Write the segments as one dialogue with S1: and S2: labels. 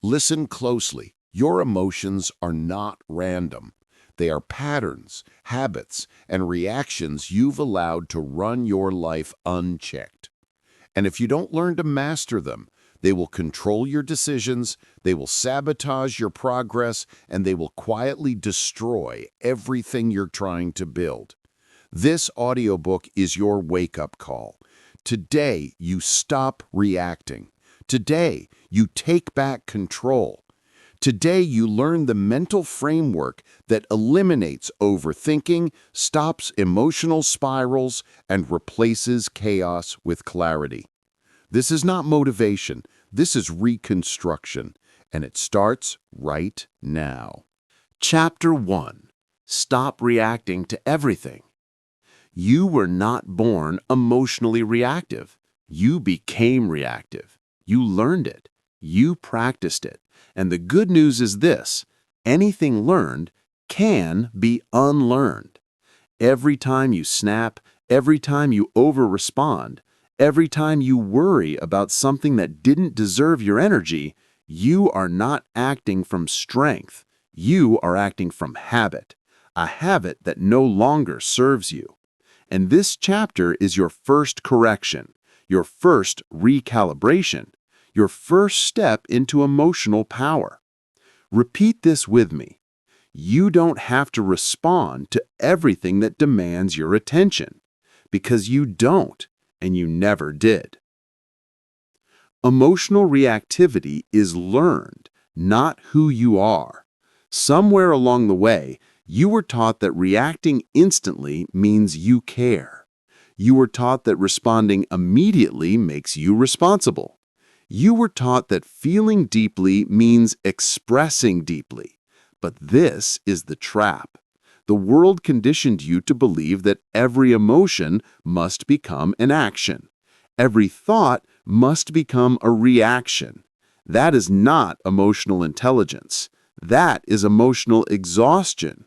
S1: Listen closely. Your emotions are not random. They are patterns, habits, and reactions you've allowed to run your life unchecked. And if you don't learn to master them, they will control your decisions, they will sabotage your progress, and they will quietly destroy everything you're trying to build. This audiobook is your wake-up call. Today, you stop reacting. Today, you take back control. Today, you learn the mental framework that eliminates overthinking, stops emotional spirals, and replaces chaos with clarity. This is not motivation. This is reconstruction, and it starts right now. Chapter 1. Stop reacting to everything. You were not born emotionally reactive. You became reactive. You learned it. You practiced it. And the good news is this: anything learned can be unlearned. Every time you snap, every time you over-respond, every time you worry about something that didn't deserve your energy, you are not acting from strength. You are acting from habit, a habit that no longer serves you. And this chapter is your first correction, your first recalibration, your first step into emotional power. Repeat this with me. You don't have to respond to everything that demands your attention, because you don't, and you never did. Emotional reactivity is learned, not who you are. Somewhere along the way, you were taught that reacting instantly means you care. You were taught that responding immediately makes you responsible. You were taught that feeling deeply means expressing deeply. But this is the trap. The world conditioned you to believe that every emotion must become an action. Every thought must become a reaction. That is not emotional intelligence. That is emotional exhaustion.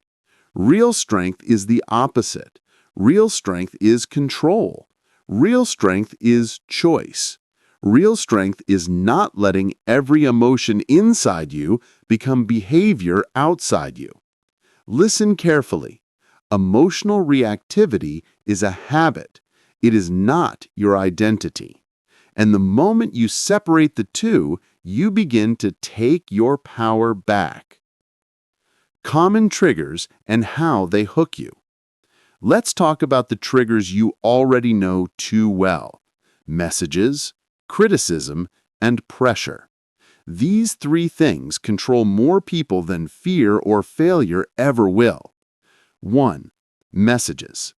S1: Real strength is the opposite. Real strength is control. Real strength is choice. Real strength is not letting every emotion inside you become behavior outside you. Listen carefully. Emotional reactivity is a habit. It is not your identity. And the moment you separate the two, you begin to take your power back. Common triggers and how they hook you. Let's talk about the triggers you already know too well: messages, criticism, and pressure. These three things control more people than fear or failure ever will. 1. Messages.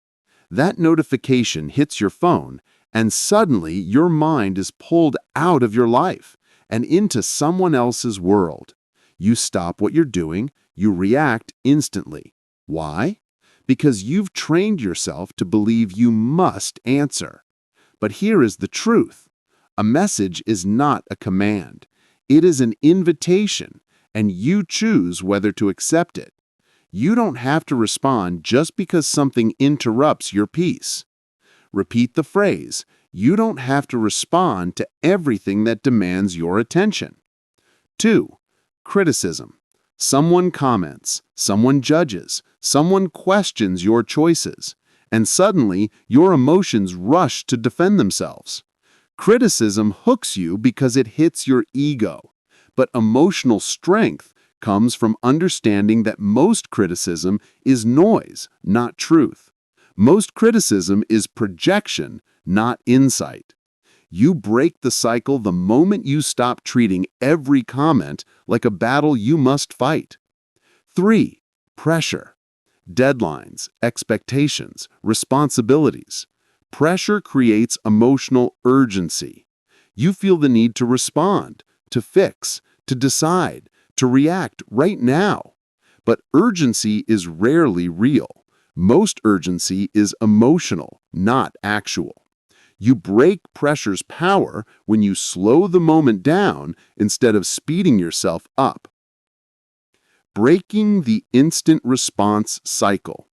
S1: That notification hits your phone, and suddenly your mind is pulled out of your life and into someone else's world. You stop what you're doing, you react instantly. Why? Because you've trained yourself to believe you must answer. But here is the truth. A message is not a command. It is an invitation, and you choose whether to accept it. You don't have to respond just because something interrupts your peace. Repeat the phrase: you don't have to respond to everything that demands your attention. 2. Criticism. Someone comments, someone judges, someone questions your choices, and suddenly your emotions rush to defend themselves. Criticism hooks you because it hits your ego, but emotional strength comes from understanding that most criticism is noise, not truth. Most criticism is projection, not insight. You break the cycle the moment you stop treating every comment like a battle you must fight. 3. Pressure. Deadlines, expectations, responsibilities. Pressure creates emotional urgency. You feel the need to respond, to fix, to decide, to react right now. But urgency is rarely real. Most urgency is emotional, not actual. You break pressure's power when you slow the moment down instead of speeding yourself up. Breaking the instant response cycle.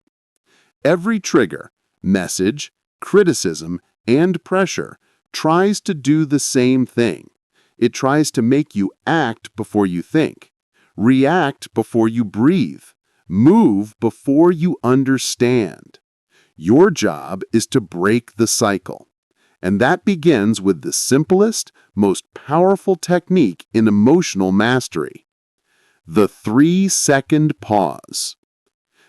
S1: Every trigger, message, criticism, and pressure tries to do the same thing. It tries to make you act before you think, react before you breathe, move before you understand. Your job is to break the cycle. And that begins with the simplest, most powerful technique in emotional mastery: the 3-second pause.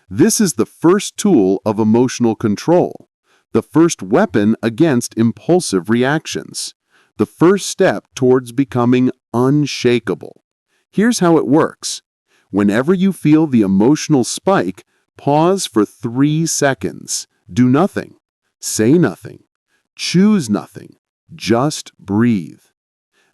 S1: This is the first tool of emotional control, the first weapon against impulsive reactions, the first step towards becoming unshakable. Here's how it works. Whenever you feel the emotional spike, pause for 3 seconds. Do nothing. Say nothing. Choose nothing. Just breathe.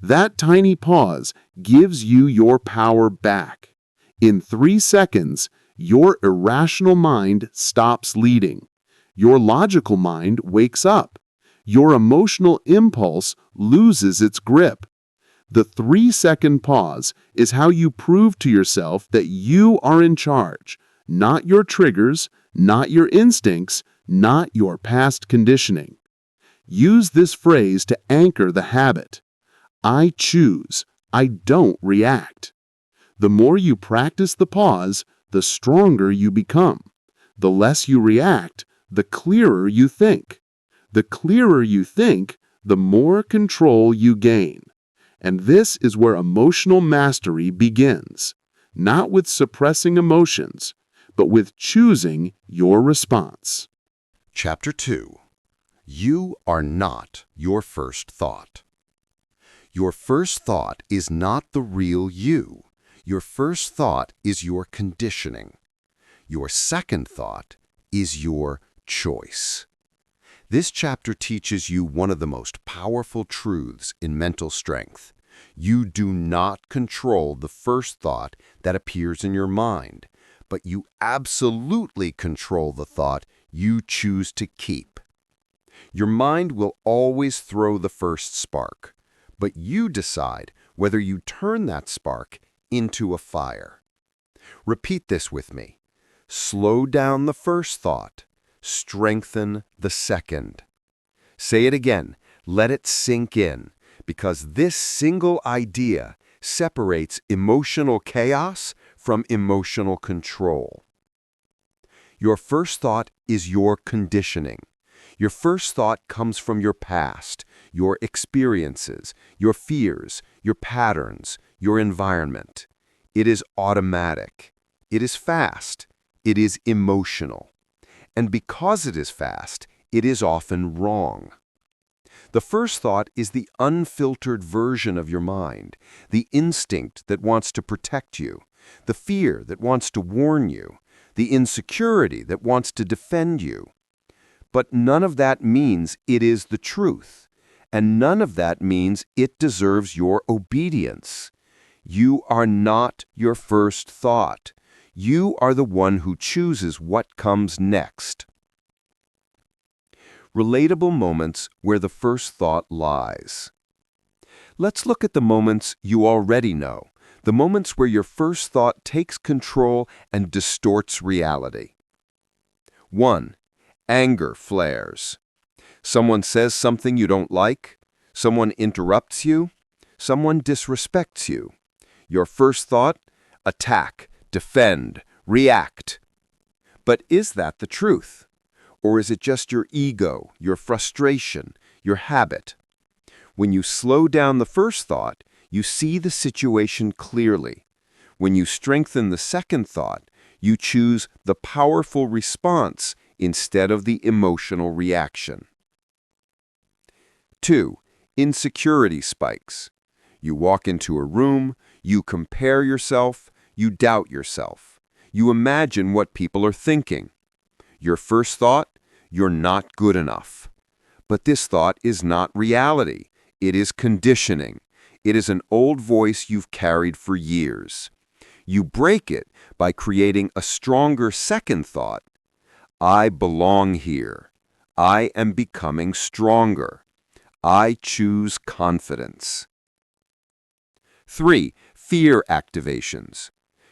S1: That tiny pause gives you your power back. In 3 seconds, your irrational mind stops leading. Your logical mind wakes up. Your emotional impulse loses its grip. The 3-second pause is how you prove to yourself that you are in charge, not your triggers, not your instincts, not your past conditioning. Use this phrase to anchor the habit. I choose. I don't react. The more you practice the pause, the stronger you become. The less you react, the clearer you think. The clearer you think, the more control you gain. And this is where emotional mastery begins, not with suppressing emotions, but with choosing your response.
S2: Chapter 2. You are not your first thought. Your first thought is not the real you. Your first thought is your conditioning. Your second thought is your choice. This chapter teaches you one of the most powerful truths in mental strength. You do not control the first thought that appears in your mind, but you absolutely control the thought you choose to keep. Your mind will always throw the first spark, but you decide whether you turn that spark into a fire. Repeat this with me. Slow down the first thought. Strengthen the second. Say it again. Let it sink in, because this single idea separates emotional chaos from emotional control. Your first thought is your conditioning. Your first thought comes from your past, your experiences, your fears, your patterns, your environment. It is automatic. It is fast. It is emotional. And because it is fast, it is often wrong. The first thought is the unfiltered version of your mind, the instinct that wants to protect you, the fear that wants to warn you, the insecurity that wants to defend you. But none of that means it is the truth, and none of that means it deserves your obedience. You are not your first thought. You are the one who chooses what comes next. Relatable moments where the first thought lies. Let's look at the moments you already know, the moments where your first thought takes control and distorts reality. 1. Anger flares. Someone says something you don't like. Someone interrupts you. Someone disrespects you. Your first thought? Attack, defend, react. But is that the truth? Or is it just your ego, your frustration, your habit? When you slow down the first thought, you see the situation clearly. When you strengthen the second thought, you choose the powerful response instead of the emotional reaction. 2. Insecurity spikes. You walk into a room, you compare yourself, you doubt yourself. You imagine what people are thinking. Your first thought? You're not good enough. But this thought is not reality. It is conditioning. It is an old voice you've carried for years. You break it by creating a stronger second thought. I belong here. I am becoming stronger. I choose confidence. 3. Fear activations.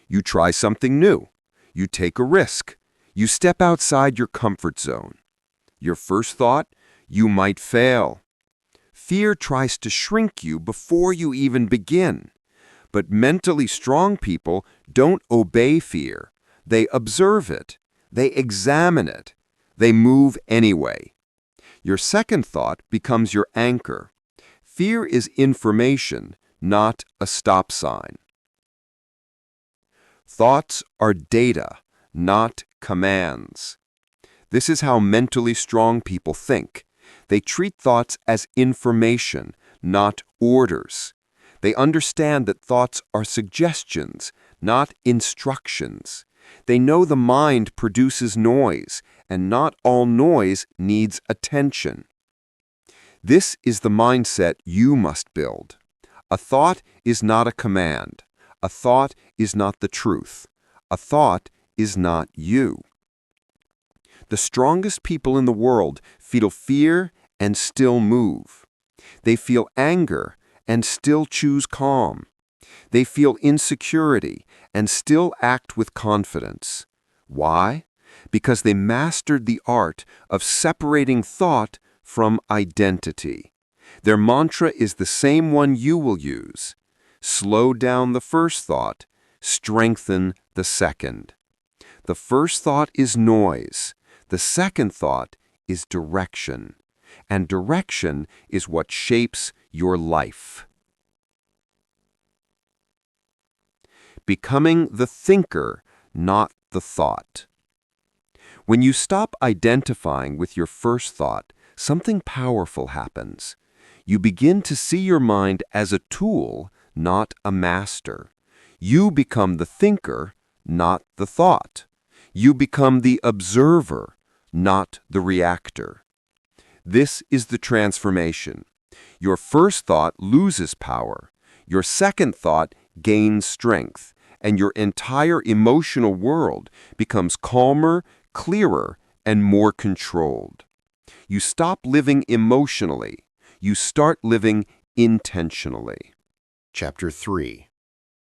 S2: You try something new. You take a risk. You step outside your comfort zone. Your first thought? You might fail.
S3: Fear tries to shrink you before you even begin. But mentally strong people don't obey fear. They observe it. They examine it. They move anyway. Your second thought becomes your anchor. Fear is information, not a stop sign. Thoughts are data, not commands. This is how mentally strong people think. They treat thoughts as information, not orders. They understand that thoughts are suggestions, not instructions. They know the mind produces noise, and not all noise needs attention. This is the mindset you must build. A thought is not a command. A thought is not the truth. A thought is not you. The strongest people in the world feel fear and still move. They feel anger and still choose calm. They feel insecurity and still act with confidence. Why? Because they mastered the art of separating thought from identity. Their mantra is the same one you will use. Slow down the first thought, strengthen the second. The first thought is noise. The second thought is direction. And direction is what shapes your life. Becoming the thinker, not the thought. When you stop identifying with your first thought, something powerful happens. You begin to see your mind as a tool, not a master. You become the thinker, not the thought. You become the observer, not the reactor. This is the transformation. Your first thought loses power. Your second thought gains strength, and your entire emotional world becomes calmer, clearer, and more controlled. You stop living emotionally. You start living intentionally.
S2: Chapter 3.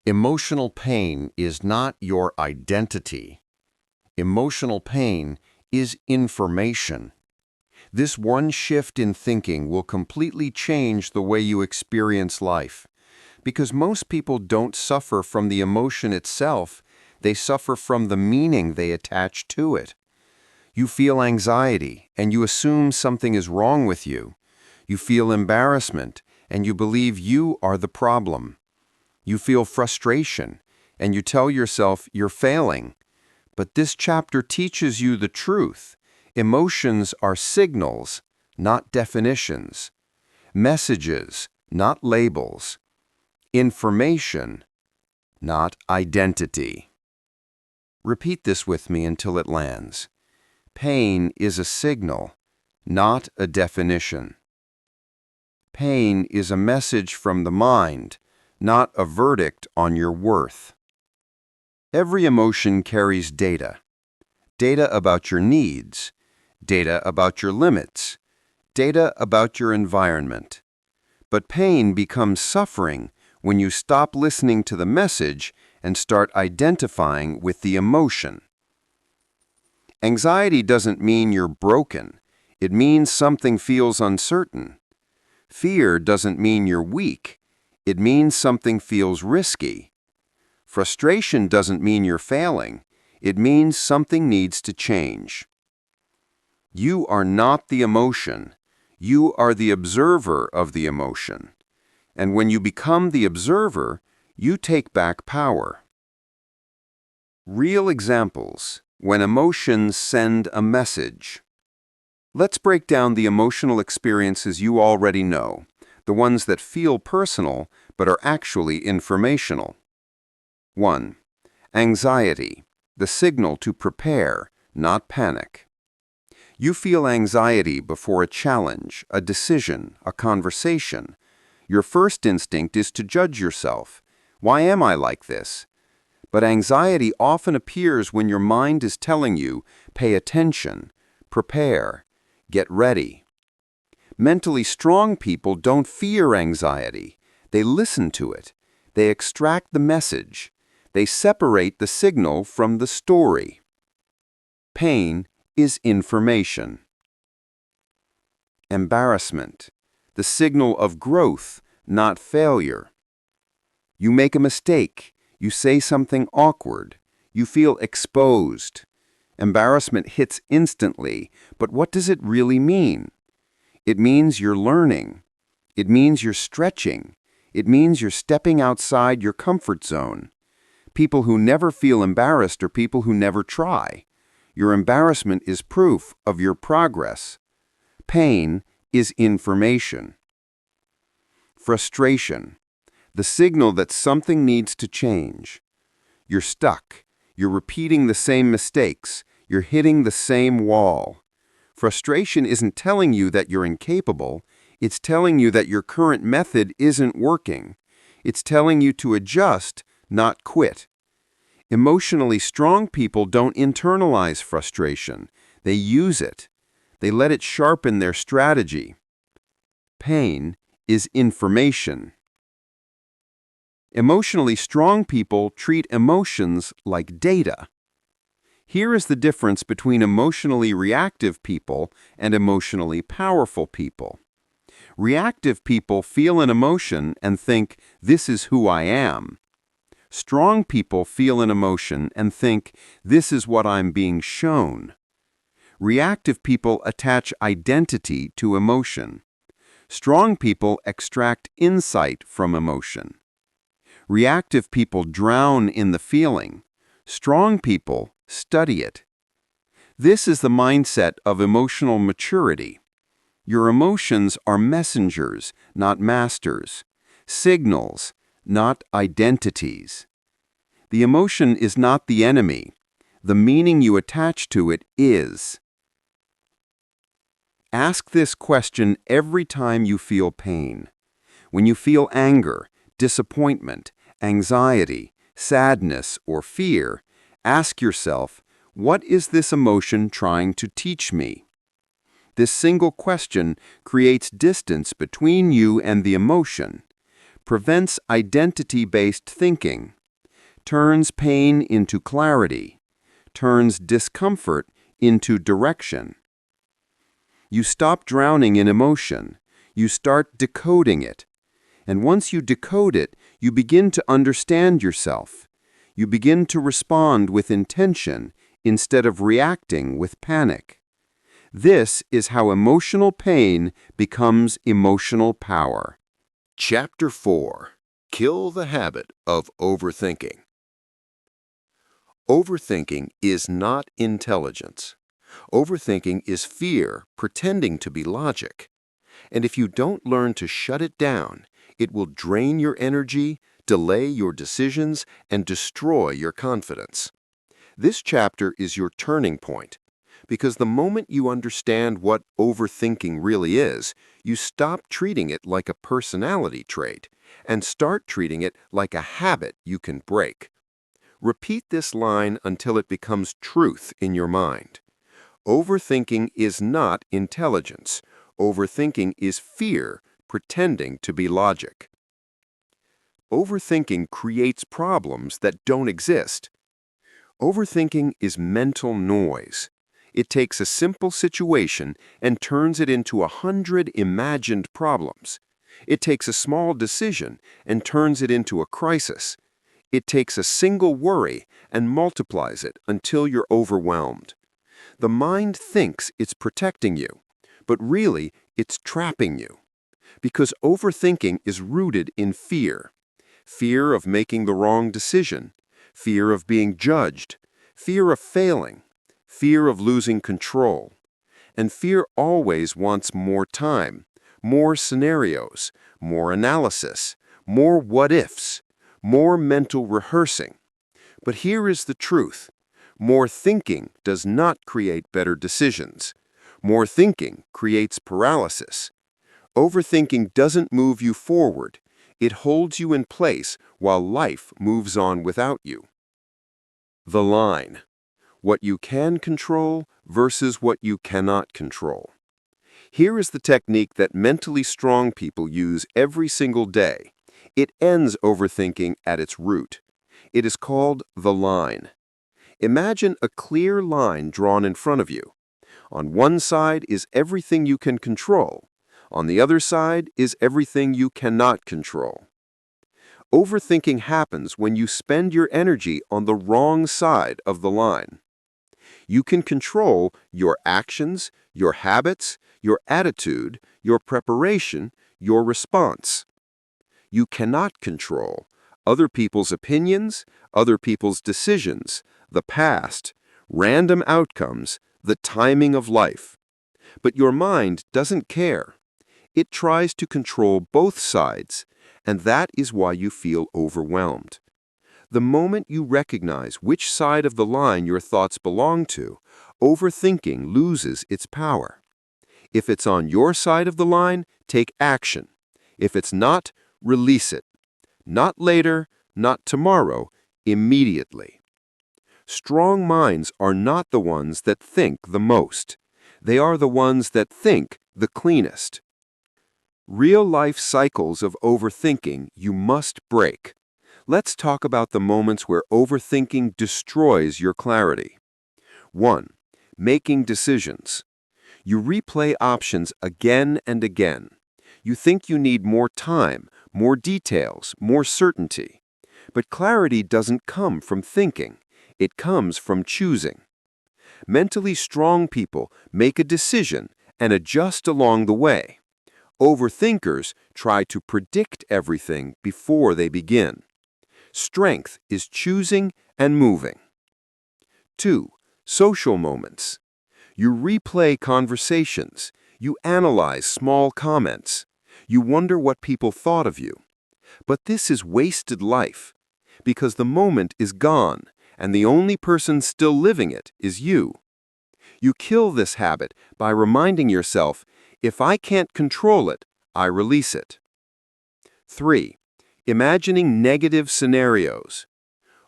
S2: Emotional pain is not your identity. Emotional pain is information. This one shift in thinking will completely change the way you experience life. Because most people don't suffer from the emotion itself, they suffer from the meaning they attach to it. You feel anxiety, and you assume something is wrong with you. You feel embarrassment, and you believe you are the problem. You feel frustration, and you tell yourself you're failing. But this chapter teaches you the truth. Emotions are signals, not definitions. Messages, not labels. Information, not identity. Repeat this with me until it lands. Pain is a signal, not a definition. Pain is a message from the mind, not a verdict on your worth. Every emotion carries data. Data about your needs, data about your limits, data about your environment. But pain becomes suffering when you stop listening to the message and start identifying with the emotion. Anxiety doesn't mean you're broken. It means something feels uncertain. Fear doesn't mean you're weak. It means something feels risky. Frustration doesn't mean you're failing. It means something needs to change. You are not the emotion. You are the observer of the emotion. And when you become the observer, you take back power. Real examples when emotions send a message. Let's break down the emotional experiences you already know, the ones that feel personal but are actually informational. 1. Anxiety, the signal to prepare, not panic. You feel anxiety before a challenge, a decision, a conversation. Your first instinct is to judge yourself. Why am I like this? But anxiety often appears when your mind is telling you, pay attention, prepare, get ready. Mentally strong people don't fear anxiety. They listen to it. They extract the message. They separate the signal from the story. Pain is information. Embarrassment,
S3: the signal of growth, not failure. You make a mistake, you say something awkward, you feel exposed. Embarrassment hits instantly, but what does it really mean? It means you're learning. It means you're stretching. It means you're stepping outside your comfort zone. People who never feel embarrassed are people who never try. Your embarrassment is proof of your progress. Pain is information. Frustration, the signal that something needs to change. You're stuck. You're repeating the same mistakes. You're hitting the same wall. Frustration isn't telling you that you're incapable. It's telling you that your current method isn't working. It's telling you to adjust, not quit. Emotionally strong people don't internalize frustration. They use it. They let it sharpen their strategy. Pain is information. Emotionally strong people treat emotions like data. Here is the difference between emotionally reactive people and emotionally powerful people. Reactive people feel an emotion and think, "This is who I am." Strong people feel an emotion and think, "This is what I'm being shown." Reactive people attach identity to emotion. Strong people extract insight from emotion. Reactive people drown in the feeling. Strong people study it. This is the mindset of emotional maturity. Your emotions are messengers, not masters. Signals, not identities. The emotion is not the enemy. The meaning you attach to it is. Ask this question every time you feel pain. When you feel anger, disappointment, anxiety, sadness, or fear, ask yourself, what is this emotion trying to teach me? This single question creates distance between you and the emotion, prevents identity-based thinking, turns pain into clarity, turns discomfort into direction. You stop drowning in emotion. You start decoding it. And once you decode it, you begin to understand yourself. You begin to respond with intention instead of reacting with panic. This is how emotional pain becomes emotional power.
S1: Chapter 4. Kill the habit of overthinking. Overthinking is not intelligence. Overthinking is fear pretending to be logic. And if you don't learn to shut it down, it will drain your energy, delay your decisions, and destroy your confidence. This chapter is your turning point. Because the moment you understand what overthinking really is, you stop treating it like a personality trait and start treating it like a habit you can break. Repeat this line until it becomes truth in your mind. Overthinking is not intelligence. Overthinking is fear pretending to be logic. Overthinking creates problems that don't exist. Overthinking is mental noise. It takes a simple situation and turns it into 100 imagined problems. It takes a small decision and turns it into a crisis. It takes a single worry and multiplies it until you're overwhelmed. The mind thinks it's protecting you, but really it's trapping you. Because overthinking is rooted in fear. Fear of making the wrong decision, fear of being judged, fear of failing, fear of losing control. And fear always wants more time, more scenarios, more analysis, more what-ifs, more mental rehearsing. But here is the truth. More thinking does not create better decisions. More thinking creates paralysis. Overthinking doesn't move you forward. It holds you in place while life moves on without you. The line. What you can control versus what you cannot control. Here is the technique that mentally strong people use every single day. It ends overthinking at its root. It is called the line. Imagine a clear line drawn in front of you. On one side is everything you can control.
S3: On the other side is everything you cannot control. Overthinking happens when you spend your energy on the wrong side of the line. You can control your actions, your habits, your attitude, your preparation, your response. You cannot control other people's opinions, other people's decisions, the past, random outcomes, the timing of life. But your mind doesn't care. It tries to control both sides, and that is why you feel overwhelmed. The moment you recognize which side of the line your thoughts belong to, overthinking loses its power. If it's on your side of the line, take action. If it's not, release it. Not later, not tomorrow, immediately. Strong minds are not the ones that think the most. They are the ones that think the cleanest. Real-life cycles of overthinking you must break. Let's talk about the moments where overthinking destroys your clarity. 1. Making decisions. You replay options again and again. You think you need more time, more details, more certainty. But clarity doesn't come from thinking. It comes from choosing. Mentally strong people make a decision and adjust along the way. Overthinkers try to predict everything before they begin. Strength is choosing and moving. 2. Social moments. You replay conversations. You analyze small comments. You wonder what people thought of you. But this is wasted life, because the moment is gone, and the only person still living it is you. You kill this habit by reminding yourself, if I can't control it, I release it. 3. Imagining negative scenarios.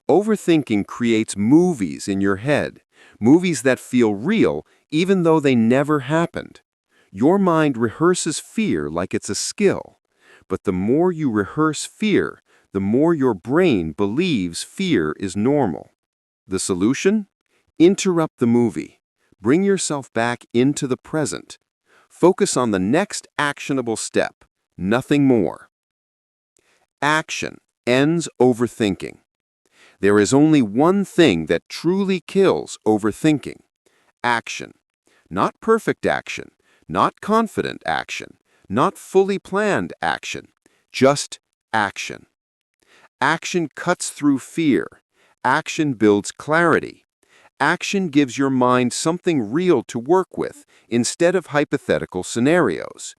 S3: Overthinking creates movies in your head, movies that feel real even though they never happened. Your mind rehearses fear like it's a skill, but the more you rehearse fear, the more your brain believes fear is normal. The solution? Interrupt the movie. Bring yourself back into the present. Focus on the next actionable step, nothing more. Action ends overthinking. There is only one thing that truly kills overthinking: action. Not perfect action, not confident action, not fully planned action, just action. Action cuts through fear. Action builds clarity. Action gives your mind something real to work with instead of hypothetical scenarios.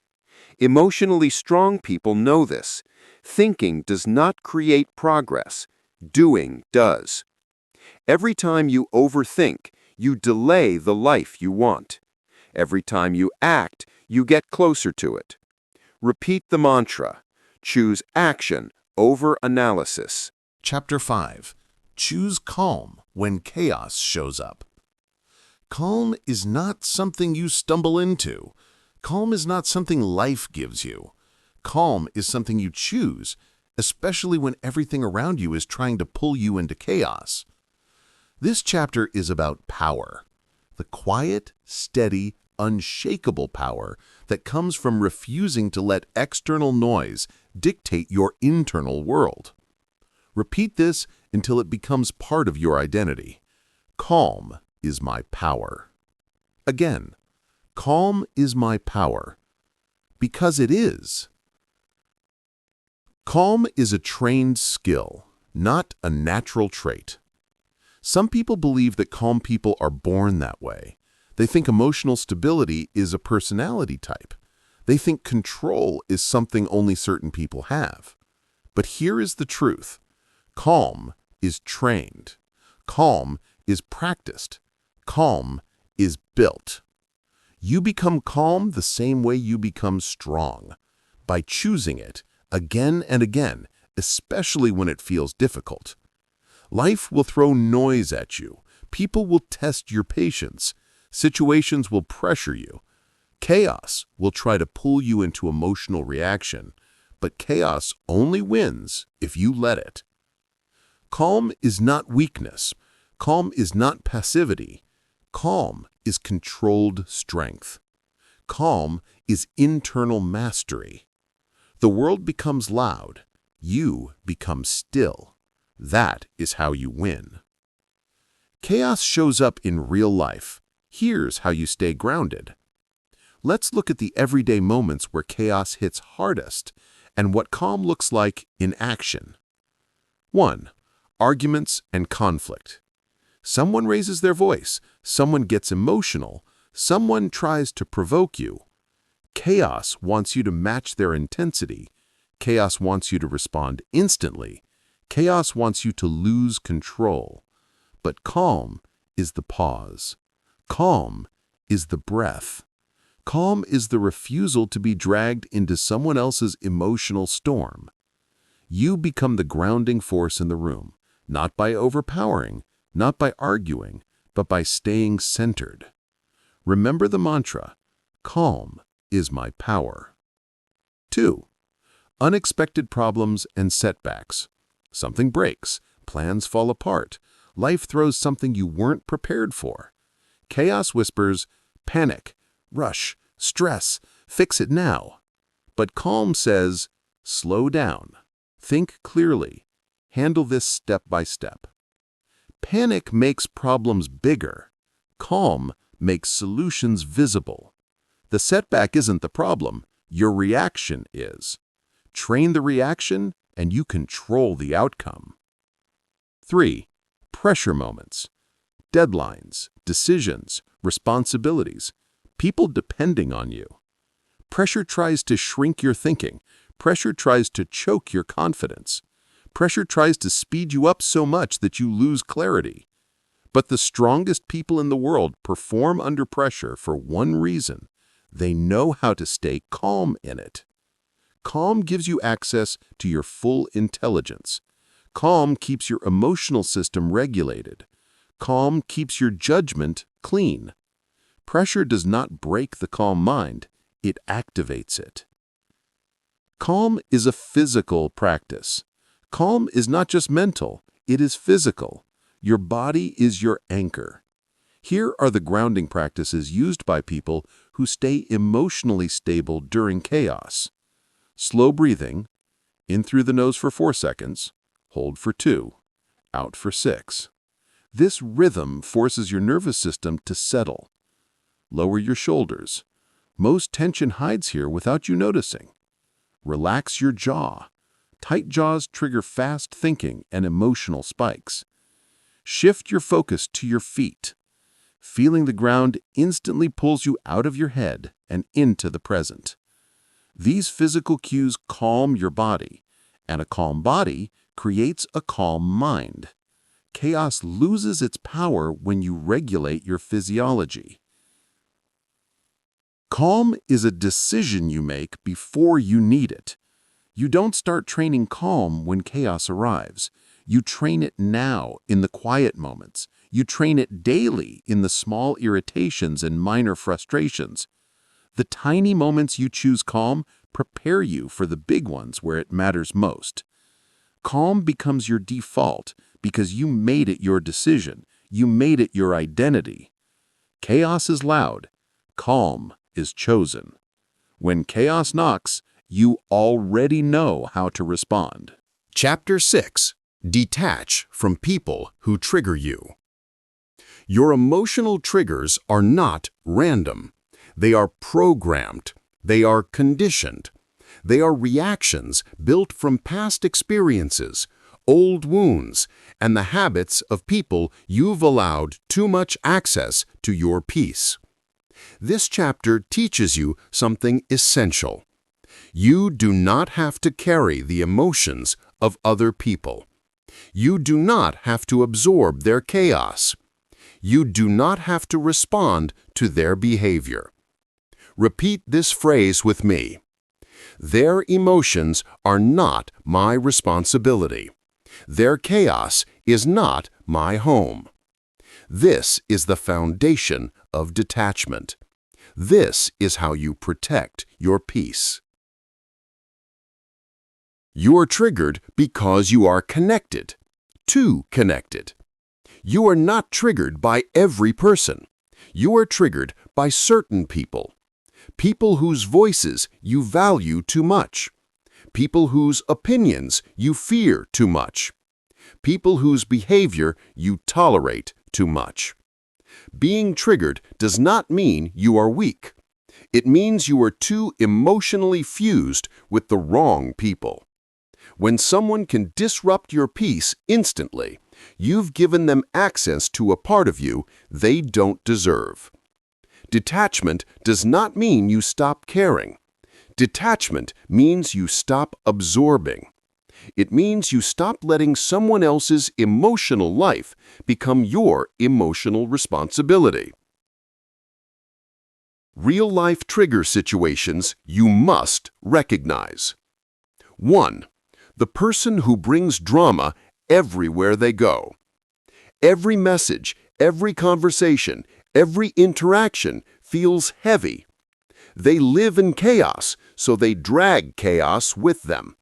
S3: Emotionally strong people know this. Thinking does not create progress. Doing does. Every time you overthink, you delay the life you want. Every time you act, you get closer to it. Repeat the mantra. Choose action over analysis.
S4: Chapter 5. Choose calm when chaos shows up. Calm is not something you stumble into. Calm is not something life gives you. Calm is something you choose, especially when everything around you is trying to pull you into chaos. This chapter is about power, the quiet, steady, unshakable power that comes from refusing to let external noise dictate your internal world. Repeat this until it becomes part of your identity. Calm is my power. Again, calm is my power. Because it is. Calm is a trained skill, not a natural trait. Some people believe that calm people are born that way. They think emotional stability is a personality type. They think control is something only certain people have. But here is the truth. Calm is trained. Calm is practiced. Calm is built. You become calm the same way you become strong, by choosing it again and again, especially when it feels difficult. Life will throw noise at you. People will test your patience. Situations will pressure you. Chaos will try to pull you into emotional reaction, but chaos only wins if you let it. Calm is not weakness. Calm is not passivity. Calm is controlled strength. Calm is internal mastery. The world becomes loud. You become still. That is how you win. Chaos shows up in real life. Here's how you stay grounded. Let's look at the everyday moments where chaos hits hardest and what calm looks like in action. 1. Arguments and conflict. Someone raises their voice, someone gets emotional, someone tries to provoke you. Chaos wants you to match their intensity. Chaos wants you to respond instantly. Chaos wants you to lose control. But calm is the pause. Calm is the breath. Calm is the refusal to be dragged into someone else's emotional storm. You become the grounding force in the room, not by overpowering, not by arguing, but by staying centered. Remember the mantra, calm is my power. 2. Unexpected problems and setbacks. Something breaks, plans fall apart, life throws something you weren't prepared for. Chaos whispers, panic, rush, stress, fix it now. But calm says, slow down, think clearly, handle this step by step. Panic makes problems bigger. Calm makes solutions visible. The setback isn't the problem, your reaction is. Train the reaction and you control the outcome. 3. Pressure moments. Deadlines, decisions, responsibilities, people depending on you. Pressure tries to shrink your thinking. Pressure tries to choke your confidence. Pressure tries to speed you up so much that you lose clarity. But the strongest people in the world perform under pressure for one reason. They know how to stay calm in it. Calm gives you access to your full intelligence. Calm keeps your emotional system regulated. Calm keeps your judgment clean. Pressure does not break the calm mind, it activates it. Calm is a physical practice. Calm is not just mental, it is physical. Your body is your anchor. Here are the grounding practices used by people who stay emotionally stable during chaos. Slow breathing, in through the nose for 4 seconds, hold for 2, out for 6. This rhythm forces your nervous system to settle. Lower your shoulders. Most tension hides here without you noticing. Relax your jaw. Tight jaws trigger fast thinking and emotional spikes. Shift your focus to your feet. Feeling the ground instantly pulls you out of your head and into the present. These physical cues calm your body, and a calm body creates a calm mind. Chaos loses its power when you regulate your physiology. Calm is a decision you make before you need it. You don't start training calm when chaos arrives. You train it now in the quiet moments. You train it daily in the small irritations and minor frustrations. The tiny moments you choose calm prepare you for the big ones where it matters most. Calm becomes your default because you made it your decision. You made it your identity. Chaos is loud. Calm is chosen. When chaos knocks, you already know how to respond.
S2: Chapter 6. Detach from people who trigger you. Your emotional triggers are not random. They are programmed. They are conditioned. They are reactions built from past experiences, old wounds, and the habits of people you've allowed too much access to your peace. This chapter teaches you something essential. You do not have to carry the emotions of other people. You do not have to absorb their chaos. You do not have to respond to their behavior. Repeat this phrase with me. Their emotions are not my responsibility. Their chaos is not my home. This is the foundation of detachment. This is how you protect your peace. You are triggered because you are connected. Too connected. You are not triggered by every person. You are triggered by certain people. people whose voices you value too much, people whose opinions you fear too much, people whose behavior you tolerate too much. Being triggered does not mean you are weak. It means you are too emotionally fused with the wrong people. When someone can disrupt your peace instantly, you've given them access to a part of you they don't deserve. Detachment does not mean you stop caring. Detachment means you stop absorbing. It means you stop letting someone else's emotional life become your emotional responsibility. Real-life trigger situations you must recognize. 1. The person who brings drama everywhere they go. Every message, every conversation, every interaction feels heavy. They live in chaos, so they drag chaos with them.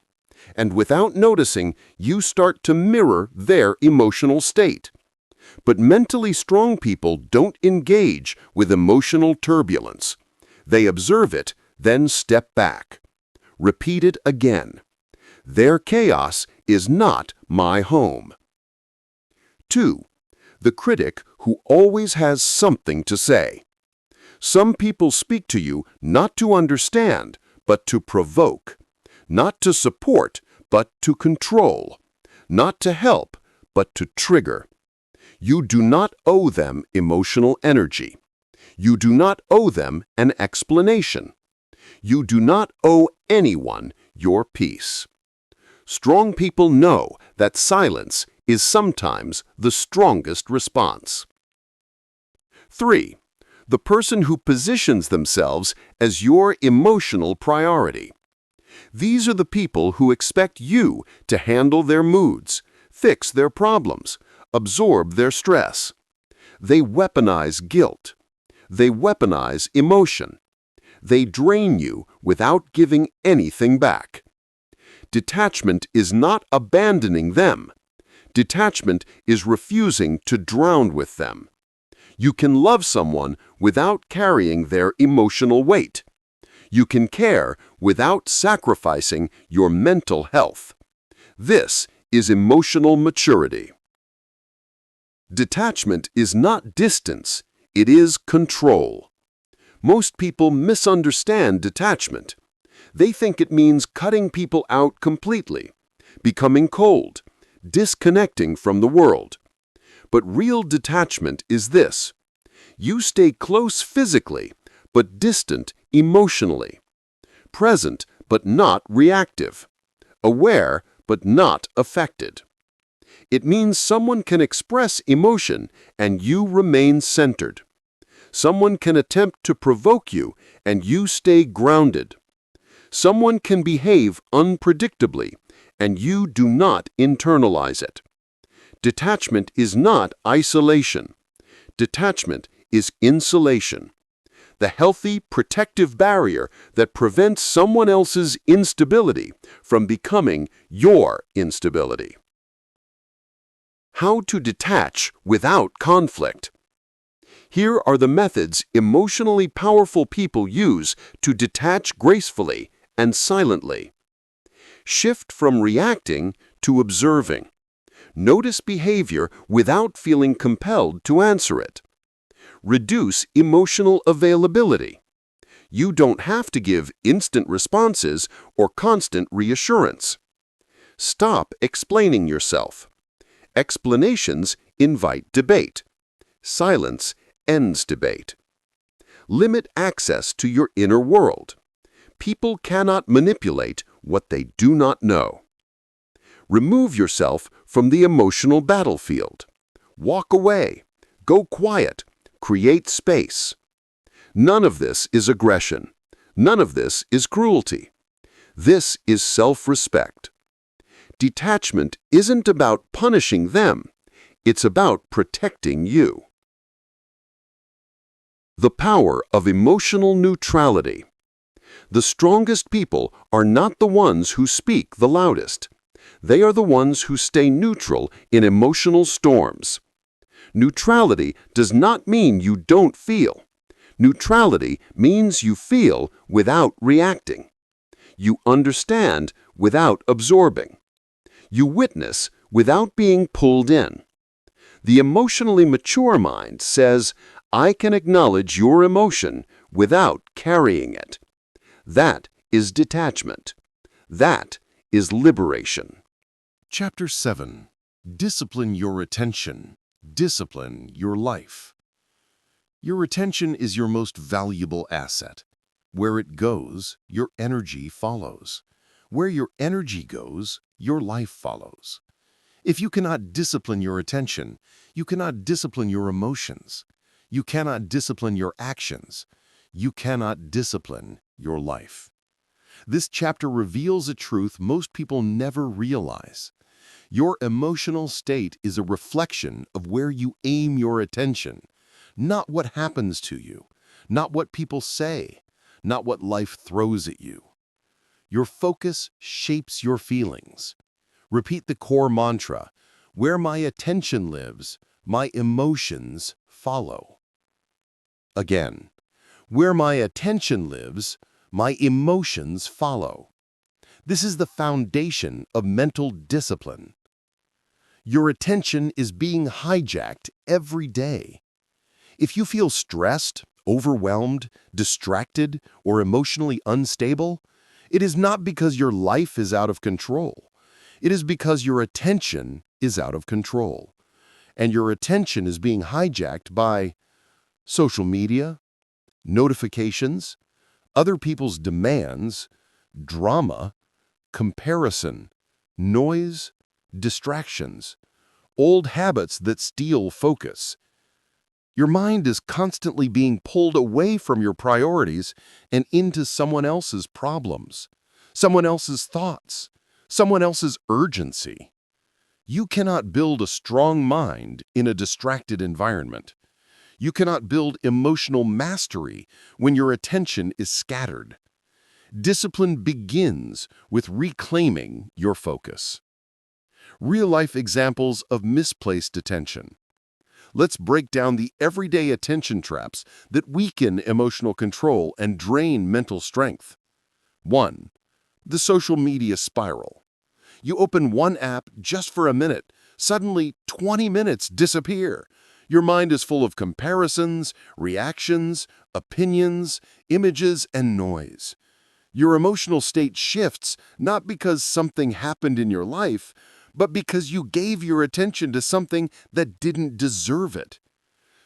S2: And without noticing, you start to mirror their emotional state. But mentally strong people don't engage with emotional turbulence. They observe it, then step back. Repeat it again. Their chaos is not my home. 2. The critic who always has something to say. Some people speak to you not to understand, but to provoke. Not to support, but to control. Not to help, but to trigger. You do not owe them emotional energy. You do not owe them an explanation. You do not owe anyone your peace. Strong people know that silence is sometimes the strongest response. 3. The person who positions themselves as your emotional priority. These are the people who expect you to handle their moods, fix their problems, absorb their stress. They weaponize guilt. They weaponize emotion. They drain you without giving anything back. Detachment is not abandoning them. Detachment is refusing to drown with them. You can love someone without carrying their emotional weight. You can care without sacrificing your mental health. This is emotional maturity. Detachment is not distance, it is control. Most people misunderstand detachment. They think it means cutting people out completely, becoming cold, disconnecting from the world. But real detachment is this: you stay close physically, but distant emotionally, present but not reactive, aware but not affected. It means someone can express emotion and you remain centered. Someone can attempt to provoke you and you stay grounded. Someone can behave unpredictably and you do not internalize it. Detachment is not isolation. Detachment is insulation. The healthy, protective barrier that prevents someone else's instability from becoming your instability. How to detach without conflict. Here are the methods emotionally powerful people use to detach gracefully and silently. Shift from reacting to observing. Notice behavior without feeling compelled to answer it. Reduce emotional availability. You don't have to give instant responses or constant reassurance. Stop explaining yourself. Explanations invite debate. Silence ends debate. Limit access to your inner world. People cannot manipulate what they do not know. Remove yourself from the emotional battlefield. Walk away. Go quiet. Create space. None of this is aggression. None of this is cruelty. This is self-respect. Detachment isn't about punishing them. It's about protecting you. The power of emotional neutrality. The strongest people are not the ones who speak the loudest. They are the ones who stay neutral in emotional storms. Neutrality does not mean you don't feel.
S3: Neutrality means you feel without reacting. You understand without absorbing. You witness without being pulled in. The emotionally mature mind says, I can acknowledge your emotion without carrying it. That is detachment. That is liberation.
S4: Chapter 7. Discipline your attention. Discipline your life. Your attention is your most valuable asset. Where it goes, your energy follows. Where your energy goes, your life follows. If you cannot discipline your attention, you cannot discipline your emotions. You cannot discipline your actions. You cannot discipline your life. This chapter reveals a truth most people never realize. Your emotional state is a reflection of where you aim your attention, not what happens to you, not what people say, not what life throws at you. Your focus shapes your feelings. Repeat the core mantra, where my attention lives, my emotions follow. Again, where my attention lives, my emotions follow. This is the foundation of mental discipline. Your attention is being hijacked every day. If you feel stressed, overwhelmed, distracted, or emotionally unstable, it is not because your life is out of control. It is because your attention is out of control. And your attention is being hijacked by social media, notifications, other people's demands, drama, comparison, noise, distractions, old habits that steal focus. Your mind is constantly being pulled away from your priorities and into someone else's problems, someone else's thoughts, someone else's urgency. You cannot build a strong mind in a distracted environment. You cannot build emotional mastery when your attention is scattered. Discipline begins with reclaiming your focus. Real-life examples of misplaced attention. Let's break down the everyday attention traps that weaken emotional control and drain mental strength. 1. The social media spiral. You open one app just for a minute. Suddenly, 20 minutes disappear. Your mind is full of comparisons, reactions, opinions, images, and noise. Your emotional state shifts not because something happened in your life, but because you gave your attention to something that didn't deserve it.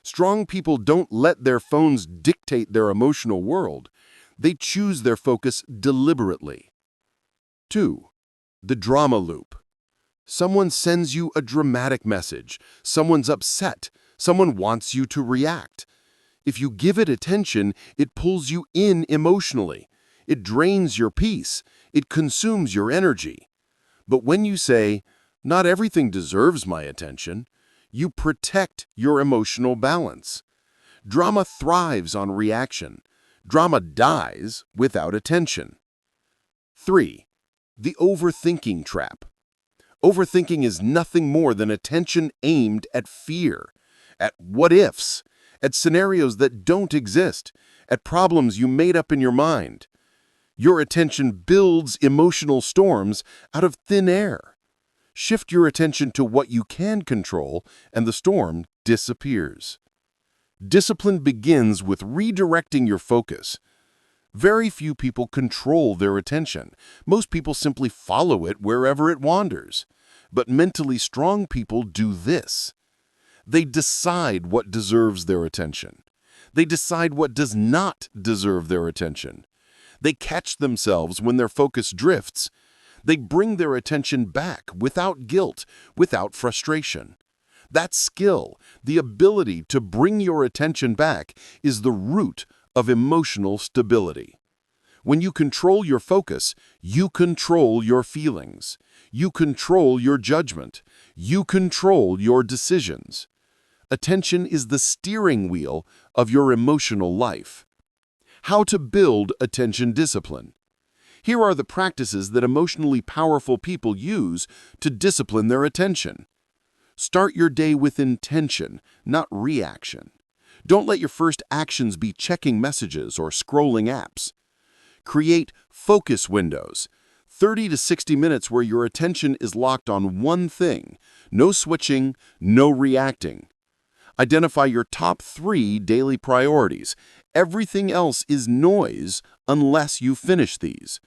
S4: Strong people don't let their phones dictate their emotional world. They choose their focus deliberately. 2. The drama loop. Someone sends you a dramatic message. Someone's upset. Someone wants you to react. If you give it attention, it pulls you in emotionally. It drains your peace. It consumes your energy. But when you say, not everything deserves my attention, you protect your emotional balance. Drama thrives on reaction. Drama dies without attention. 3. The overthinking trap. Overthinking is nothing more than attention aimed at fear, at what-ifs, at scenarios that don't exist, at problems you made up in your mind. Your attention builds emotional storms out of thin air. Shift your attention to what you can control, and the storm disappears. Discipline begins with redirecting your focus. Very few people control their attention. Most people simply follow it wherever it wanders. But mentally strong people do this. They decide what deserves their attention. They decide what does not deserve their attention. They catch themselves when their focus drifts. They bring their attention back without guilt, without frustration. That skill, the ability to bring your attention back, is the root of emotional stability. When you control your focus, you control your feelings. You control your judgment. You control your decisions. Attention is the steering wheel of your emotional life. How to build attention discipline. Here are the practices that emotionally powerful people use to discipline their attention. Start your day with intention, not reaction. Don't let your first actions be checking messages or scrolling apps. Create focus windows, 30 to 60 minutes where your attention is locked on one thing. No switching, no reacting. Identify your top 3 daily priorities. Everything else is noise unless you finish these.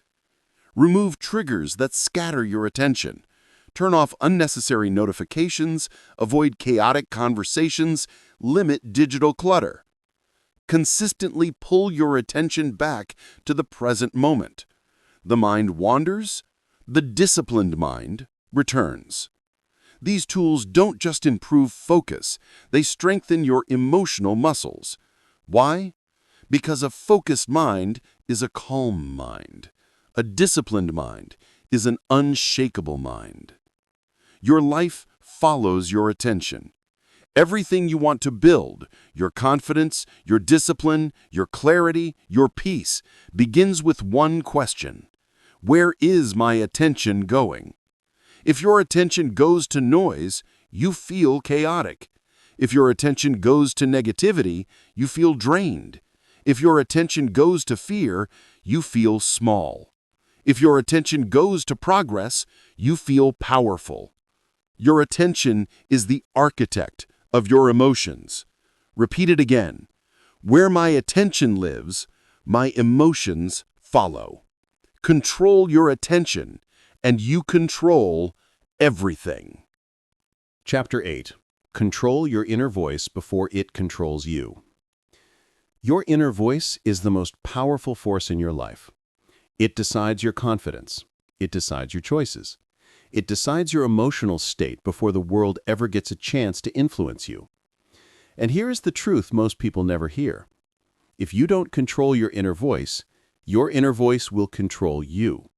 S4: Remove triggers that scatter your attention. Turn off unnecessary notifications, avoid chaotic conversations, limit digital clutter. Consistently pull your attention back to the present moment. The mind wanders, the disciplined mind returns. These tools don't just improve focus, they strengthen your emotional muscles. Why? Because a focused mind is a calm mind. A disciplined mind is an unshakable mind. Your life follows your attention. Everything you want to build, your confidence, your discipline, your clarity, your peace, begins with one question. Where is my attention going? If your attention goes to noise, you feel chaotic. If your attention goes to negativity, you feel drained. If your attention goes to fear, you feel small. If your attention goes to progress, you feel powerful. Your attention is the architect of your emotions. Repeat it again. Where my attention lives, my emotions follow. Control your attention, and you control everything.
S1: Chapter 8. Control your inner voice before it controls you. Your inner voice is the most powerful force in your life. It decides your confidence. It decides your choices. It decides your emotional state before the world ever gets a chance to influence you. And here is the truth most people never hear. If you don't control your inner voice will control you.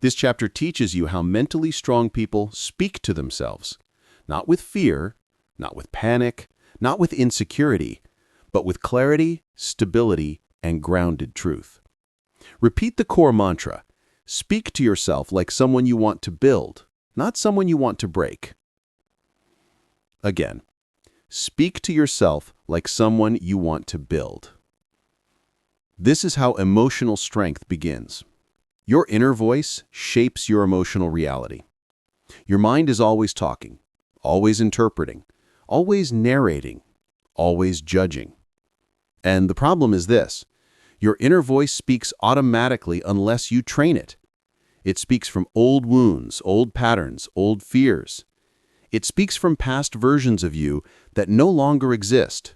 S1: This chapter teaches you how mentally strong people speak to themselves, not with fear, not with panic, not with insecurity, but with clarity, stability, and grounded truth. Repeat the core mantra. Speak to yourself like someone you want to build, not someone you want to break. Again, speak to yourself like someone you want to build. This is how emotional strength begins. Your inner voice shapes your emotional reality. Your mind is always talking, always interpreting, always narrating, always judging. And the problem is this. Your inner voice speaks automatically unless you train it. It speaks from old wounds, old patterns, old fears. It speaks from past versions of you that no longer exist.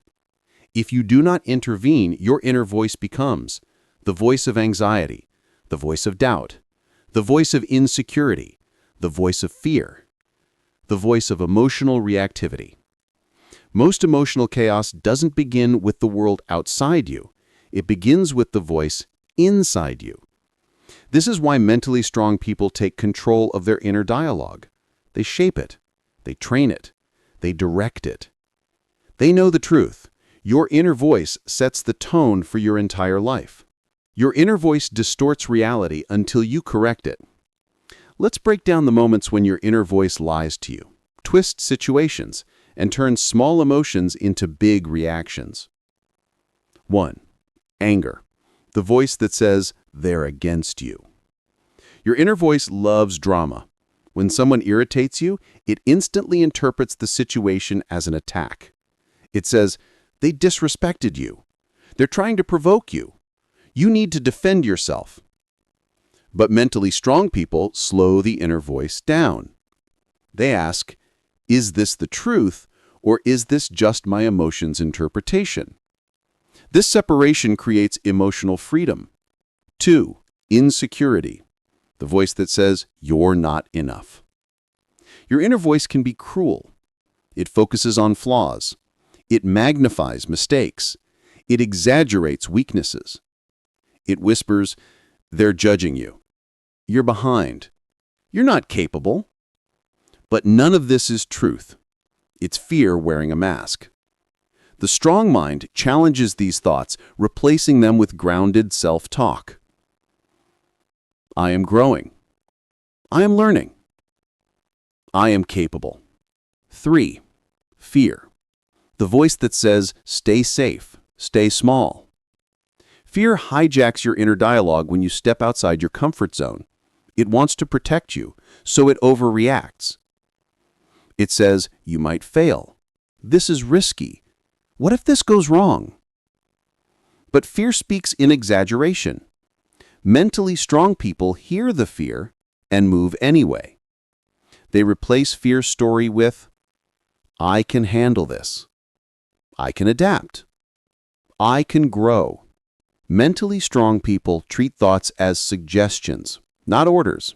S1: If you do not intervene, your inner voice becomes the voice of anxiety, the voice of doubt, the voice of insecurity, the voice of fear, the voice of emotional reactivity. Most emotional chaos doesn't begin with the world outside you. It begins with the voice inside you. This is why mentally strong people take control of their inner dialogue. They shape it. They train it. They direct it. They know the truth. Your inner voice sets the tone for your entire life. Your inner voice distorts reality until you correct it. Let's break down the moments when your inner voice lies to you, twists situations, and turns small emotions into big reactions. 1. Anger. The voice that says, they're against you. Your inner voice loves drama. When someone irritates you, it instantly interprets the situation as an attack. It says, they disrespected you. They're trying to provoke you. You need to defend yourself. But mentally strong people slow the inner voice down. They ask, is this the truth, or is this just my emotions' interpretation? This separation creates emotional freedom. 2. Insecurity. The voice that says, you're not enough. Your inner voice can be cruel. It focuses on flaws. It magnifies mistakes. It exaggerates weaknesses. It whispers, they're judging you. You're behind. You're not capable. But none of this is truth. It's fear wearing a mask. The strong mind challenges these thoughts, replacing them with grounded self-talk. I am growing. I am learning. I am capable. 3. Fear. The voice that says, stay safe, stay small. Fear hijacks your inner dialogue when you step outside your comfort zone. It wants to protect you, so it overreacts. It says, you might fail. This is risky. What if this goes wrong? But fear speaks in exaggeration. Mentally strong people hear the fear and move anyway. They replace fear's story with, I can handle this. I can adapt. I can grow. Mentally strong people treat thoughts as suggestions, not orders.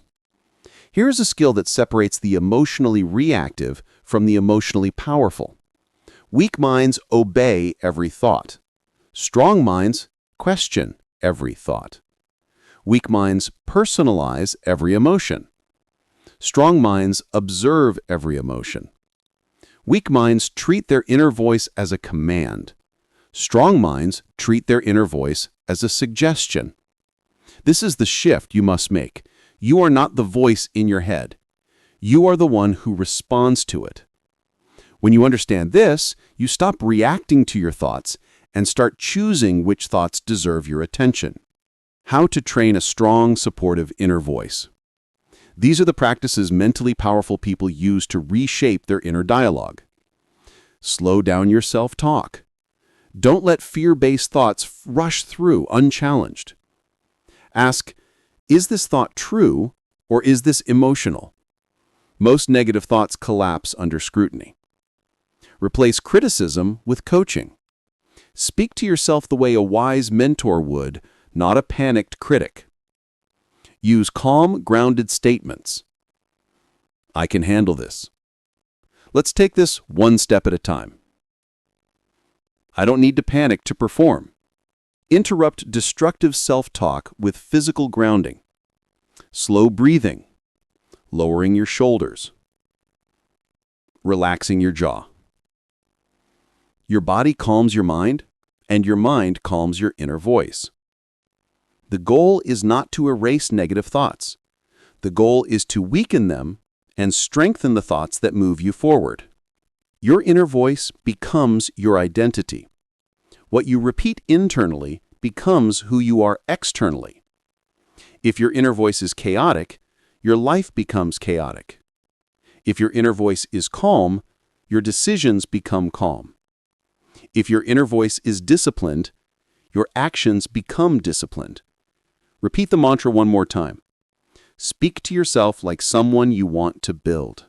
S1: Here's a skill that separates the emotionally reactive from the emotionally powerful. Weak minds obey every thought. Strong minds question every thought. Weak minds personalize every emotion. Strong minds observe every emotion. Weak minds treat their inner voice as a command. Strong minds treat their inner voice as a suggestion. This is the shift you must make. You are not the voice in your head. You are the one who responds to it. When you understand this, you stop reacting to your thoughts and start choosing which thoughts deserve your attention. How to train a strong, supportive inner voice. These are the practices mentally powerful people use to reshape their inner dialogue. Slow down your self-talk. Don't let fear-based thoughts rush through unchallenged. Ask, is this thought true or is this emotional? Most negative thoughts collapse under scrutiny. Replace criticism with coaching. Speak to yourself the way a wise mentor would, not a panicked critic. Use calm, grounded statements. I can handle this. Let's take this one step at a time. I don't need to panic to perform. Interrupt destructive self-talk with physical grounding. Slow breathing. Lowering your shoulders. Relaxing your jaw. Your body calms your mind, and your mind calms your inner voice. The goal is not to erase negative thoughts. The goal is to weaken them and strengthen the thoughts that move you forward. Your inner voice becomes your identity. What you repeat internally becomes who you are externally. If your inner voice is chaotic, your life becomes chaotic. If your inner voice is calm, your decisions become calm. If your inner voice is disciplined, your actions become disciplined. Repeat the mantra one more time. Speak to yourself like someone you want to build.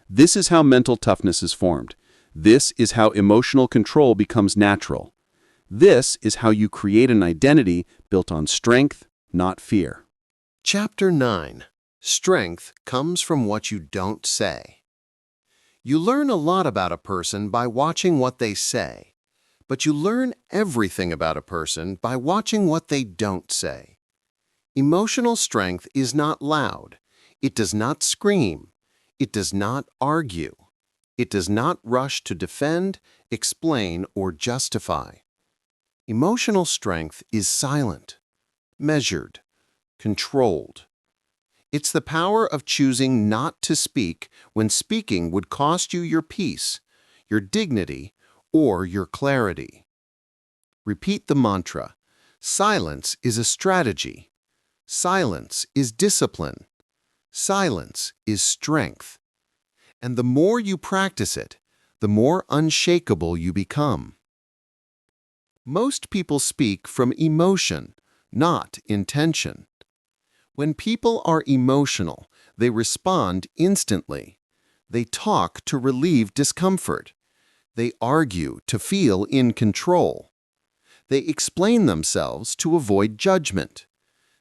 S1: This is how mental toughness is formed. This is how emotional control becomes natural. This is how you create an identity built on strength, not fear.
S2: Chapter 9. Strength comes from what you don't say. You learn a lot about a person by watching what they say, but you learn everything about a person by watching what they don't say. Emotional strength is not loud. It does not scream. It does not argue. It does not rush to defend, explain, or justify. Emotional strength is silent, measured, controlled. It's the power of choosing not to speak when speaking would cost you your peace, your dignity, or your clarity. Repeat the mantra. Silence is a strategy. Silence is discipline. Silence is strength. And the more you practice it, the more unshakable you become. Most people speak from emotion, not intention. When people are emotional, they respond instantly. They talk to relieve discomfort. They argue to feel in control. They explain themselves to avoid judgment.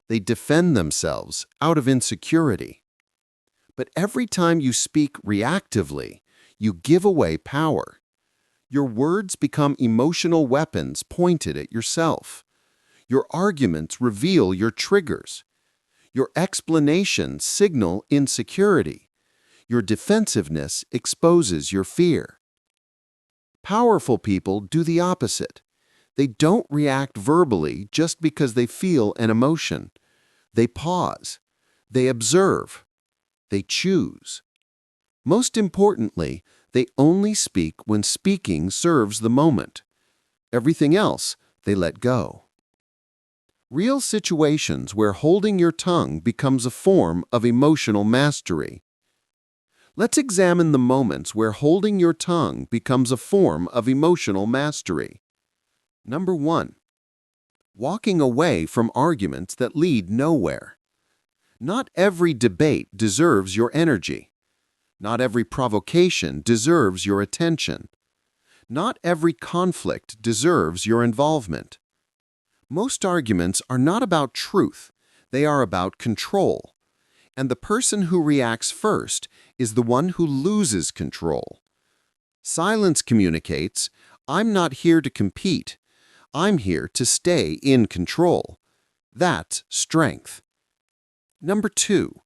S2: They defend themselves out of insecurity. But every time you speak reactively, you give away power. Your words become emotional weapons pointed at yourself. Your arguments reveal your triggers. Your explanations signal insecurity. Your defensiveness exposes your fear. Powerful people do the opposite. They don't react verbally just because they feel an emotion. They pause. They observe. They choose.
S1: Most importantly, they only speak when speaking serves the moment. Everything else, they let go. Real situations where holding your tongue becomes a form of emotional mastery. Let's examine the moments where holding your tongue becomes a form of emotional mastery. Number 1. Walking away from arguments that lead nowhere. Not every debate deserves your energy. Not every provocation deserves your attention. Not every conflict deserves your involvement. Most arguments are not about truth, they are about control. And the person who reacts first is the one who loses control. Silence communicates, "I'm not here to compete. I'm here to stay in control." That's strength. Number 2.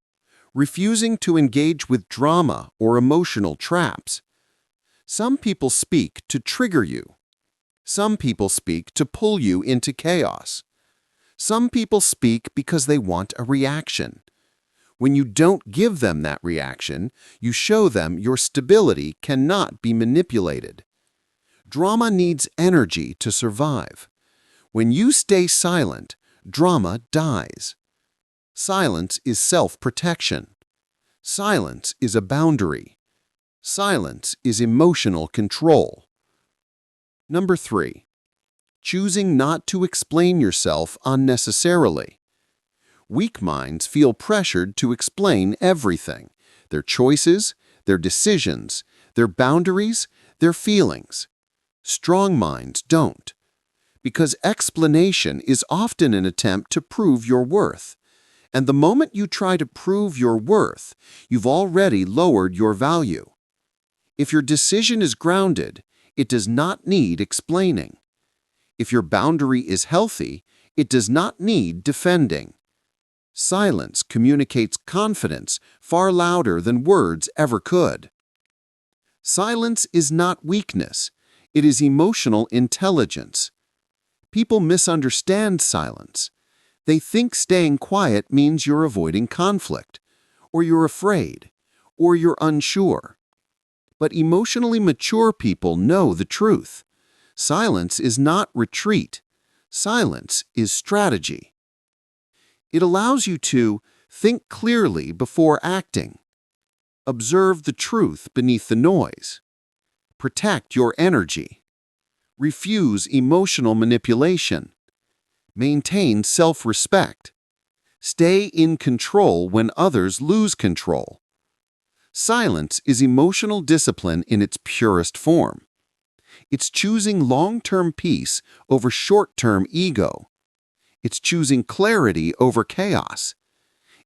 S1: Refusing to engage with drama or emotional traps. Some people speak to trigger you. Some people speak to pull you into chaos. Some people speak because they want a reaction. When you don't give them that reaction, you show them your stability cannot be manipulated. Drama needs energy to survive. When you stay silent, drama dies. Silence is self-protection. Silence is a boundary. Silence is emotional control. Number 3. Choosing not to explain yourself unnecessarily. Weak minds feel pressured to explain everything: their choices, their decisions, their boundaries, their feelings. Strong minds don't, because explanation is often an attempt to prove your worth. And the moment you try to prove your worth, you've already lowered your value. If your decision is grounded, it does not need explaining. If your boundary is healthy, it does not need defending. Silence communicates confidence far louder than words ever could. Silence is not weakness, it is emotional intelligence. People misunderstand silence. They think staying quiet means you're avoiding conflict, or you're afraid, or you're unsure. But emotionally mature people know the truth. Silence is not retreat. Silence is strategy. It allows you to think clearly before acting, observe the truth beneath the noise, protect your energy, refuse emotional manipulation, maintain self-respect, stay in control when others lose control. Silence is emotional discipline in its purest form. It's choosing long-term peace over short-term ego. It's choosing clarity over chaos.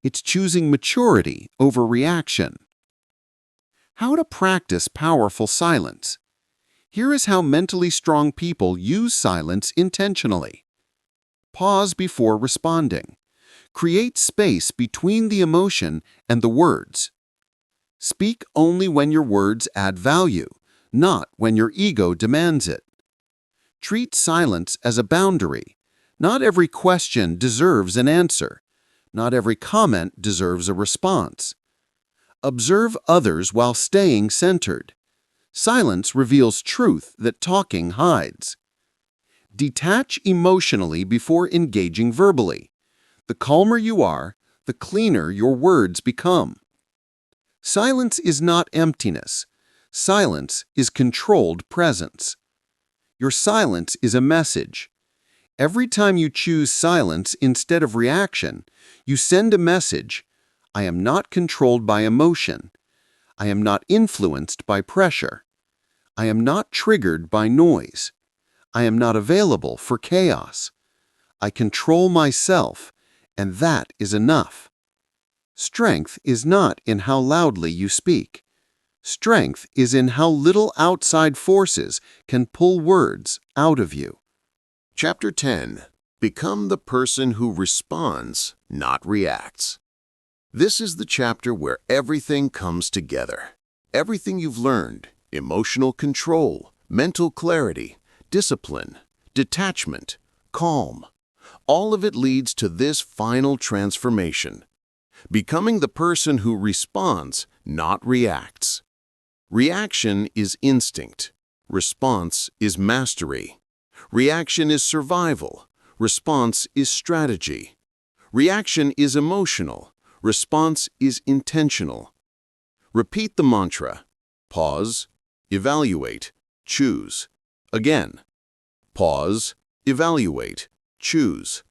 S1: It's choosing maturity over reaction. How to practice powerful silence. Here is how mentally strong people use silence intentionally. Pause before responding. Create space between the emotion and the words. Speak only when your words add value, not when your ego demands it. Treat silence as a boundary. Not every question deserves an answer. Not every comment deserves a response. Observe others while staying centered. Silence reveals truth that talking hides. Detach emotionally before engaging verbally. The calmer you are, the cleaner your words become. Silence is not emptiness. Silence is controlled presence. Your silence is a message. Every time you choose silence instead of reaction, you send a message: I am not controlled by emotion. I am not influenced by pressure. I am not triggered by noise. I am not available for chaos. I control myself, and that is enough. Strength is not in how loudly you speak. Strength is in how little outside forces can pull words out of you.
S4: Chapter 10. Become the person who responds, not reacts. This is the chapter where everything comes together. Everything you've learned: emotional control, mental clarity, discipline, detachment, calm. All of it leads to this final transformation: becoming the person who responds, not reacts. Reaction is instinct. Response is mastery. Reaction is survival. Response is strategy. Reaction is emotional. Response is intentional. Repeat the mantra. Pause, evaluate, choose. Again. Pause, evaluate, choose.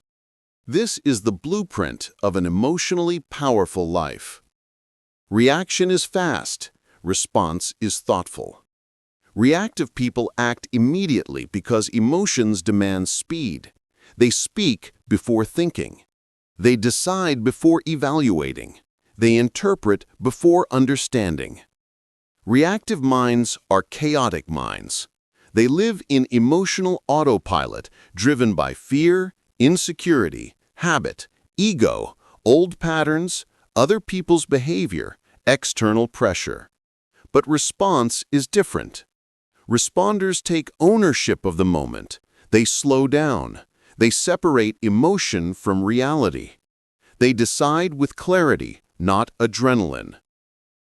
S4: This is the blueprint of an emotionally powerful life. Reaction is fast. Response is thoughtful. Reactive people act immediately because emotions demand speed. They speak before thinking. They decide before evaluating. They interpret before understanding. Reactive minds are chaotic minds. They live in emotional autopilot driven by fear, insecurity, habit, ego, old patterns, other people's behavior, external pressure. But response is different. Responders take ownership of the moment. They slow down. They separate emotion from reality. They decide with clarity, not adrenaline.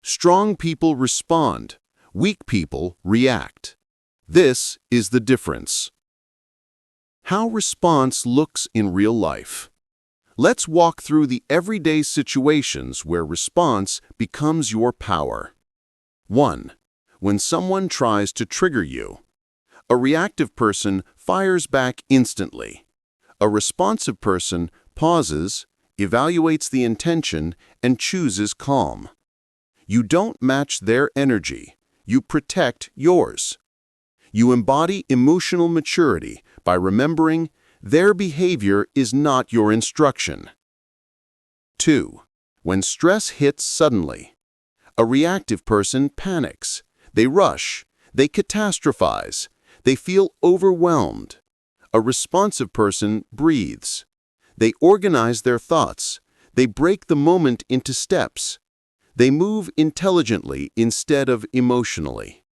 S4: Strong people respond. Weak people react. This is the difference. How response looks in real life. Let's walk through the everyday situations where response becomes your power. 1. When someone tries to trigger you. A reactive person fires back instantly. A responsive person pauses, evaluates the intention, and chooses calm. You don't match their energy. You protect yours. You embody emotional maturity by remembering their behavior is not your instruction. 2. When stress hits suddenly. A reactive person panics. They rush. They catastrophize. They feel overwhelmed. A responsive person breathes. They organize their thoughts. They break the moment into steps. They move intelligently instead of emotionally.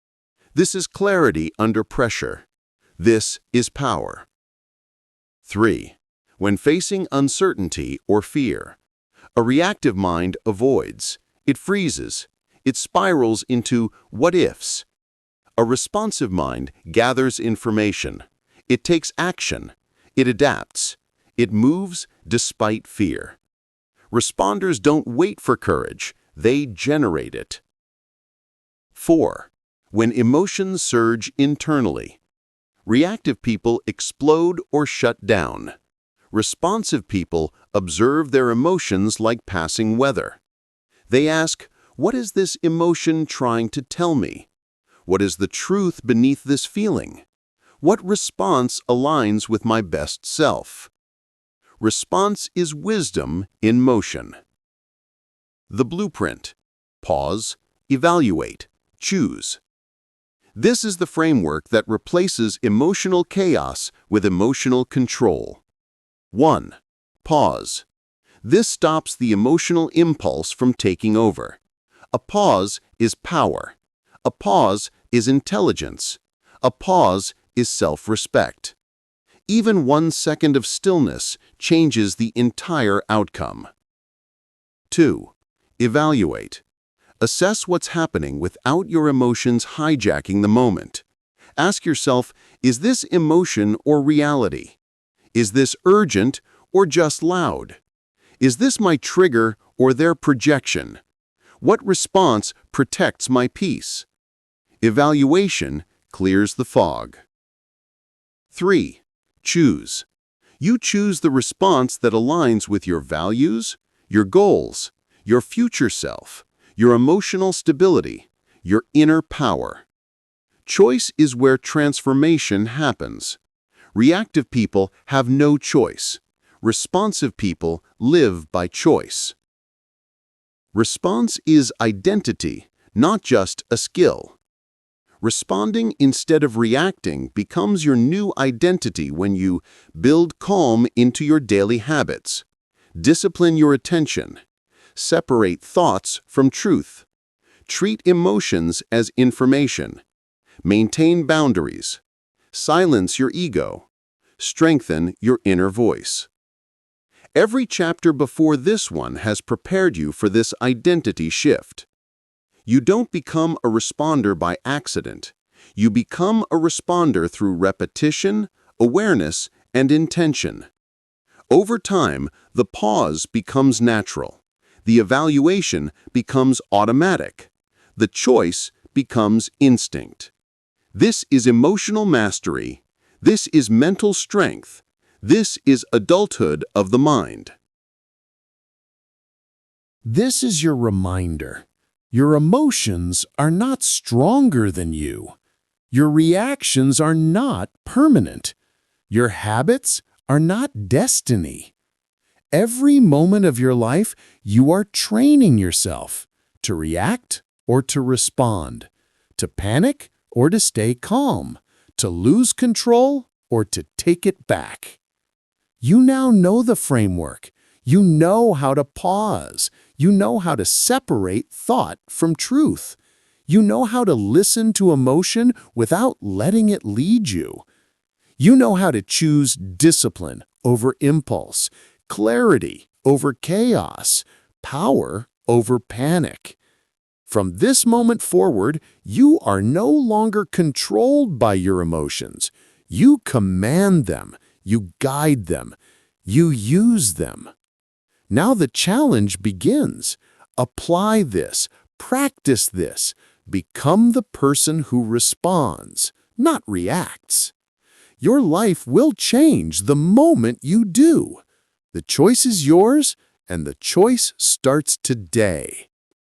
S4: This is clarity under pressure. This is power. 3. When facing uncertainty or fear. A reactive mind avoids. It freezes. It spirals into what-ifs. A responsive mind gathers information. It takes action. It adapts. It moves despite fear. Responders don't wait for courage. They generate it. 4. When emotions surge internally. Reactive people explode or shut down. Responsive people observe their emotions like passing weather. They ask, what is this emotion trying to tell me? What is the truth beneath this feeling? What response aligns with my best self? Response is wisdom in motion. The blueprint. Pause, evaluate, choose. This is the framework that replaces emotional chaos with emotional control. 1. Pause. This stops the emotional impulse from taking over. A pause is power. A pause is intelligence. A pause is self-respect. Even 1 second of stillness changes the entire outcome. 2. Evaluate. Assess what's happening without your emotions hijacking the moment. Ask yourself, is this emotion or reality? Is this urgent or just loud? Is this my trigger or their projection? What response protects my peace? Evaluation clears the fog. 3. Choose. You choose the response that aligns with your values, your goals, your future self, your emotional stability, your inner power. Choice is where transformation happens. Reactive people have no choice. Responsive people live by choice. Response is identity, not just a skill. Responding instead of reacting becomes your new identity when you build calm into your daily habits, discipline your attention, separate thoughts from truth, treat emotions as information, maintain boundaries, silence your ego, strengthen your inner voice. Every chapter before this one has prepared you for this identity shift.
S1: You don't become a responder by accident. You become a responder through repetition, awareness, and intention. Over time, the pause becomes natural. The evaluation becomes automatic. The choice becomes instinct. This is emotional mastery. This is mental strength. This is adulthood of the mind.
S5: This is your reminder. Your emotions are not stronger than you. Your reactions are not permanent. Your habits are not destiny. Every moment of your life, you are training yourself to react or to respond, to panic or to stay calm, to lose control or to take it back. You now know the framework. You know how to pause. You know how to separate thought from truth. You know how to listen to emotion without letting it lead you. You know how to choose discipline over impulse, clarity over chaos, power over panic. From this moment forward, you are no longer controlled by your emotions. You command them. You guide them. You use them. Now the challenge begins. Apply this. Practice this. Become the person who responds, not reacts. Your life will change the moment you do. The choice is yours, and the choice starts today.